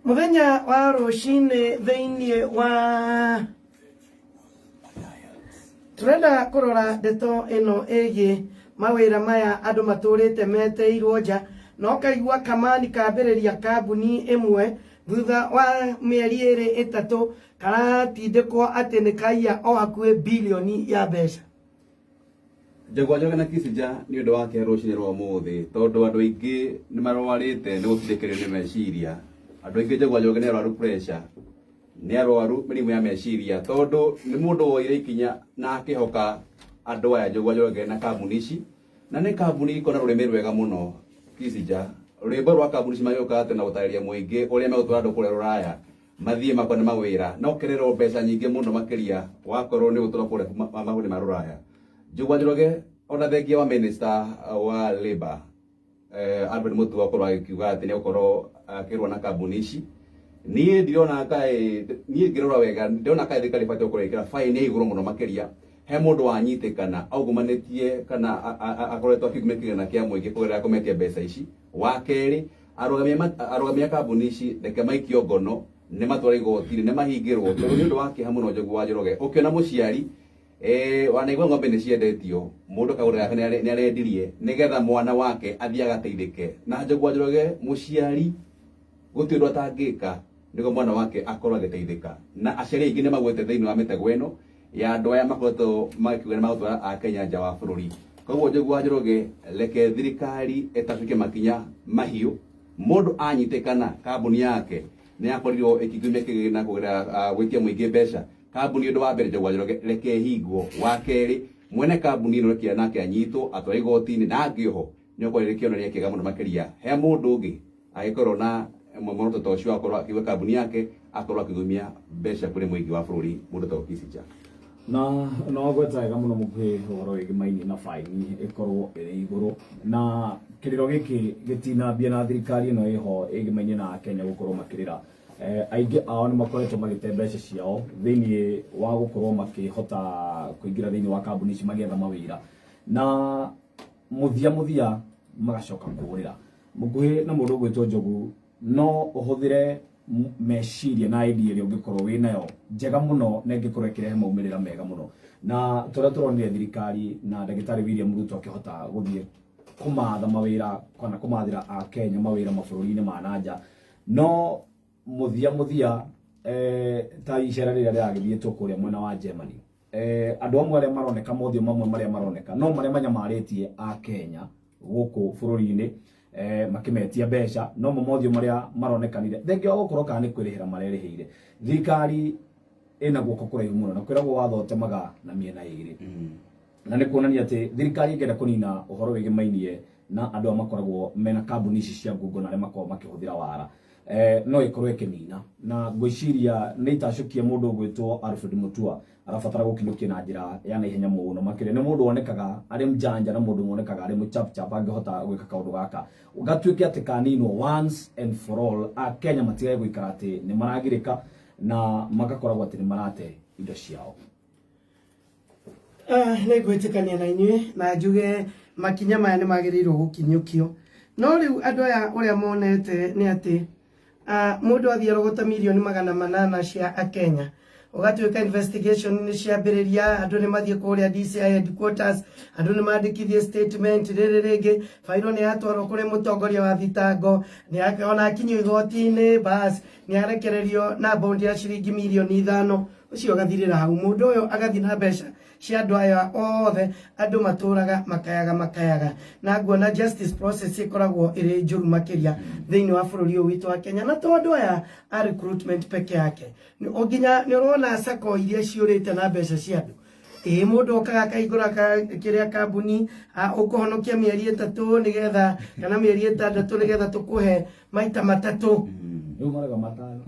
Muthenya wa rucini thiini wa turenda kurora ndeto ino igi mawira maya andu maturite meteirwo nja no kaigua kamani kambiriria kambuni imwe thutha wa mieri iri itatu karatindikwo ati ni kaiya o hakuhi bilioni ya mbeca. Njagua Njoroge na Kissinger ni undu wake rucini rwa muthi tondu andu aingi ni marwarite ni gutindikirio ni meciria. Andu aingi Njagua Njoroge ni arwaru pressure, ni arwaru mirimu ya meciria tondu ni mundu woire ikinya na akihoka andu aya Njagua Njoroge na kambuni ici, na ni kambuni ikona rurimi rwega muno. Kissinger rwimbo rwa kambuni ici magioka ati na gutariria muingi uria megutwara andu kuria ruraya mathie makona mawira no kerero mbeca nyingi muno makiria wakorwo ni gutura kuria mabuni ma ruraya. Njagua Njoroge ona thengia wa minister wa labor Albert Mutua akorwo agikiuga ati ni gukorwo akirwa na kambuni ici, nie ndirona kai nie ngirora wega ndirona kai thikari bati gukorwo ikira fine iguru muno makiria he mundu wanyitikana augumanetie kana akoretwo akigumikana kia muingi kugerera kumetia mbeca ici. Wa keri arogamia kambuni ici reke maikio ngono ni matwara igoti-ini ni mahingirwo tondu ni undu wa kiha muno Njagua Njoroge. Ukiona muciari wanaigua ng'ombe ni ciendetio mundu kagura yake ni arendirie nigetha mwana wake athie agateithike, na Njagua Njoroge muciari guti undu atangika nigo mwana wake akorwo agiteithika, na aciari aingi ni magwete thiini wa mitego ino ya andu aya makoretwo makiuga ni magutwara a Kenya nja wa bururi. Koguo Njagua Njoroge reke thirikari etacukie makinya mahiu mundu anyitikana kambuni yake ni akorirwo ikigumia kigina kugira gwitia muingi mbeca. Kambuni undu wa mbere Njagua Njoroge reke hingwo. Wa keri mwene kambuni ino reke nake anyitwo atware igoti-ini na angioho ni ukorire kioneria kiega muno makiria he mundu ungi agikorwo na muroto ta ucio akorwo akiuga kambuni yake akorwo akigumia mbeca kuri muingi wa bururi mundu ta Kissinger. Na no gwetega muno mukuhi uhoro wigi maini na faini ikorwo iri iguru na kiriro giki gitinambia na thirikari ino iho igimenye na Kenya gukorwo makirira aingi ao ni makoretwo magite mbeca ciao thiini wa gukorwo makihota kuingira thiini wa kambuni ici magetha mawira na muthia magacoka kurira mukuhi na mundu gwitwo Njogu no uhuthire meciria na idea iri ungikorwo winayo njega muno na ingikorwo ikirehe maumirira mega muno, na turia turonire thirikari na Ndagitari William Ruto akihota guthie kumatha mawira kana kumathira a Kenya mawira mabururi-ini ma nanja no muthia ta icera riria riragithietwo kuria mwena wa Germany andu amwe aria maroneka mothio mamwe maria maroneka no maria manyamaritie a Kenya guku bururi-ini makimetia mbeca no mothio maria maronekanire thengio gukorwo kana ni kwirihira marerihire. Thirikari ina guko kuraihu muno na kwiragwo wathotemaga na miena iri na ni kuonania ati thirikari ingenda kunina uhoro wigi mainie na andu amakoragwo mena kambuni ici cia ngungo na aria makorwo makihuthira wara no ikorwo ikinina na gwiciria ni itacukia mundu gwitwo Alfred Mutua arabatara gukinyukia na njira ya naihenya muno makire ni mundu wonekaga ari mjanja na mundu wonekaga ari muchapchap angihota gwika kaundu gaka ugatuike ati kanino once and for all a Kenya matigae gwikara ati ni maragirika na magakoragwo ati ni marate indo ciao. Ni gwitikania na inyue na njuge makinya maya ni magirirwo gukinyukio no riu andu aya uria monete ni ati mundu athie rogota milioni 800 cia a Kenya ugatuika investigation ni ciambiriria andu ni mathie kuria DCI headquarters andu ni mandikithie statement ririgi fairo ni atwaro kuri mutongoria wa thitango ni akaona akinyo igoti-ini bas ni arekererio na bondi ya ciringi milioni 5 ucio gathirira hau mundu uyo agathi na mbeca cia andu aya othe andu maturaga makayaga na nguona justice process ikoragwo iri njuru makiria thiini wa bururi uyu witu wa Kenya na to andu aya a recruitment peke yake ni oginya ni urona sako iria ciurite na mbeca cia andu mundu okaga kaigura kiria kambuni ukuhonokia mieri 3 nigetha kana mieri 6 nigetha tukuhe maita matatu maraga matano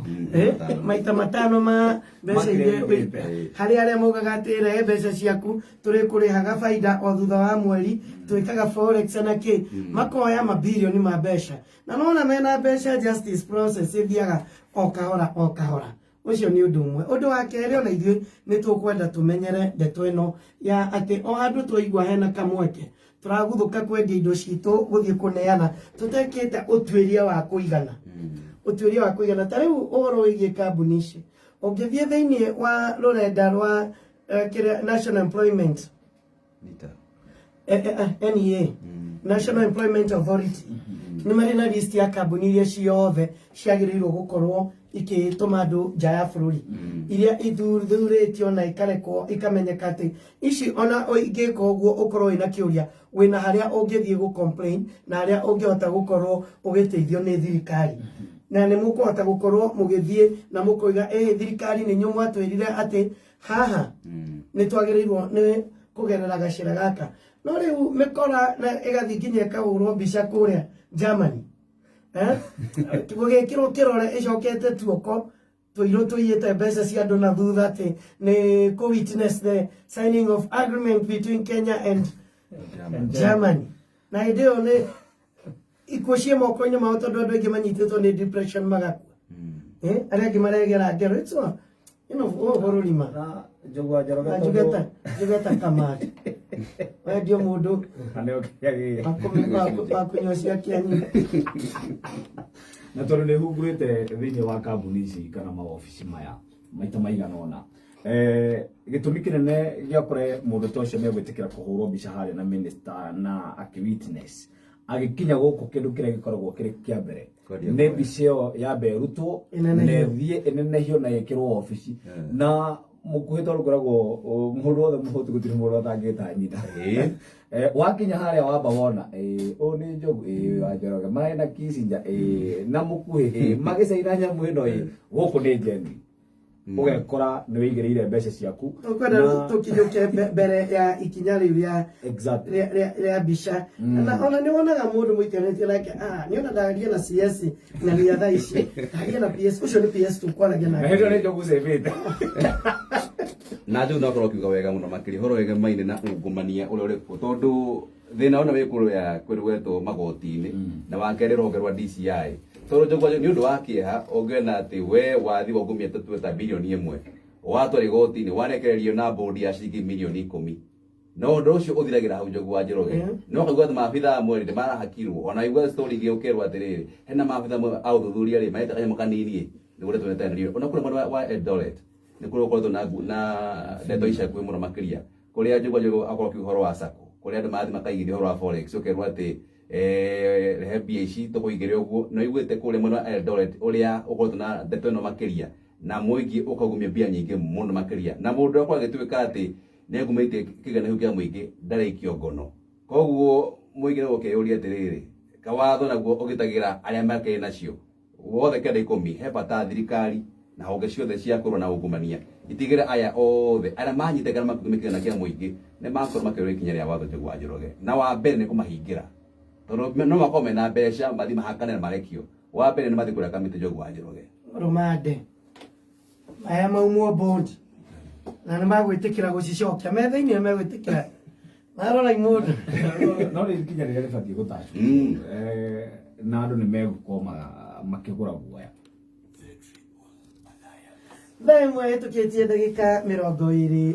maita matano ma mbeca iria hari aria maugaga atire mbeca ciaku turi kurihaga faida o thutha wa mweri twikaga forex na ki makoya mabilioni ma mbeca na nona mena mbeca justice process ithiaga o kahora ucio ni undu umwe. Undu wa keri ona ithui ni tukwenda tumenyere ndeto ino ya ati o andu twaigua hena kamweke turaguthuka kwendia indo citu guthie kuneana tutekite utwiria wa kuigana utuĩria wa kũigana. Ta rĩu ũhoro wĩgiĩ kambuni ici ũngĩthiĩ thĩinĩ wa rũrenda rwa National Employment NEA National Employment Authority nĩ marĩ na list ya kambuni iria ciothe ciagĩrĩirwo gũkorwo ikĩtũma andũ nja ya bũrũri iria ithurĩtio na ikarekwo ikamenyeka atĩ ici ona ingĩka ũguo ũkorwo wĩna kĩũria wĩna harĩa ũngĩthiĩ gũ-complain na harĩa ũngĩhota gũkorwo ũgĩteithio nĩ thirikari na nĩ mũkũhota gũkorwo mũgĩthiĩ na mũkoiga thirikari nĩ nyuĩ mwatwĩrire atĩ haha nĩ twagĩrĩirwo nĩ kũgerera gacĩra gaka. No rĩu mĩkora na ĩgathiĩ nginya ĩkahũrwo mbica kũrĩa Germany gũgĩkĩrwo kĩrore ĩcokete tuoko tũirũ tũiyĩte mbeca cia andũ na thutha atĩ nĩ witness the signing of agreement between Kenya and Germany. Na hĩndĩ ĩyo nĩ ikuũ ciĩ moko-inĩ mao tondũ andũ aingĩ manyitĩtwo nĩ depression magakua arĩa angĩ maregera ngero ĩtwa bũrũri ma njugeta kamari wendio mũndũ akũnyua cia kĩanyu. Na tondũ nĩ hungurĩte thĩinĩ wa kambuni ici kana maobici maya maita maigana ũna gĩtũmi kĩnene gĩakore mũndũ ta ũcio megwĩtĩkĩra kũhũrwo mbica harĩa na minister na witness agĩkinya gũkũ kĩndũ kĩrĩa gĩkoragwo kĩrĩ kĩa mbere nĩ mbica ĩyo yambe ĩrutwo na ĩthiĩ ĩnenehio na ĩkĩrwo obici na mũkuhĩ tondũ ngoragwo mũndũ wothe mũhũtu gũtirĩ mũndũ atangĩtanyita wakinya harĩa wamba wona ũyũ nĩ Njogu wa Njoroge marĩ na Kissinger na mũkuhĩ magĩcaina nyamũ ĩno gũkũ nĩ njeni ũgekora nĩ wĩigĩrĩire mbeca ciaku ũkwenda tũkinyũke mbere ya ikinya rĩu rĩa mbica na ona nĩ wonaga mũndũ mũikanĩtie nake nĩ ona ndaria na CS na ria thaa ici ndaria na PS ũcio nĩ PS tũkwaragia nake hĩndĩ ĩyo nĩ Njogu cebĩte na Njogu ndakorwo kiuga wega mũno makĩria horo wega maine na ungumania ũrĩa ũrĩ kuo tondũ thĩna ona wĩ kũrũetwo magoti-inĩ na wakerĩ rũhonge rwa DCI tondũ Njogu nĩ ũndũ wa kĩeha ũngĩona atĩ we wathi wangumia tũtweta bilioni 1 watwara igoti-inĩ warekererio na bodi ya ciringi milioni 10 no ũndũ ũcio ũthiragĩra hau Njogu wa Njoroge no kaigua atĩ maabitha amwe nĩ marahakirwo ona igua story ĩngĩ ũkerwo atĩrĩrĩ hena maabitha amwe a ũthuthuria rĩ maita kanyamũ kanini nĩ gũretwo nĩ tanĩrio ona kũrĩ mwena wa Eldoret nĩ kũrĩ gũkoretwo na ndeto ica kwĩ mũno makĩria kũrĩa Njogu akorwo kiuga ũhoro wa SACCO kũrĩa andũ mathi makaigithia ũhoro wa forex ũkerwo atĩ rehe mbia ici tũkũigĩre ũguo no iguĩte kũrĩa mwena wa Eldoret ũrĩa ũkoretwo na ndeto ĩno makĩria na mũingĩ ũkagumia mbia nyingĩ mũno makĩria na mũndũ akora gĩtuĩka atĩ nĩ agumĩte kĩgana kĩa mũingĩ ndarĩ kĩongono koguo mũingĩ no ũkeyũria atĩrĩrĩ kawatho naguo ũgĩtagĩra arĩa makĩrĩ nacio wothe kenda ikũmi he bata thirikari na honge ciothe cia kũrũa na ungumania itigĩre aya othe arĩa manyite kana makũmia kĩgana kĩa mũingĩ nĩ makorwo makĩrũa ikinya rĩa watho Njogu wa Njoroge na wa mbere nĩ kũmahingĩra tondũ no makorwo mena mbeca mathi mahakane na marekio wa mbere nĩ mathi kũrĩa kamĩtĩ Njogu wa Njoroge rumande aya maumwo bond na nĩ magwĩtĩkĩra gũcicokia me thĩinĩ megwĩtĩkĩra marora mũndũ no nĩ ikinya rĩrĩa rĩbatiĩ gũtacwo na andũ nĩ megũkorwo makĩgũra guoya thaa ĩmwe hĩtũkĩtie ndagĩka 29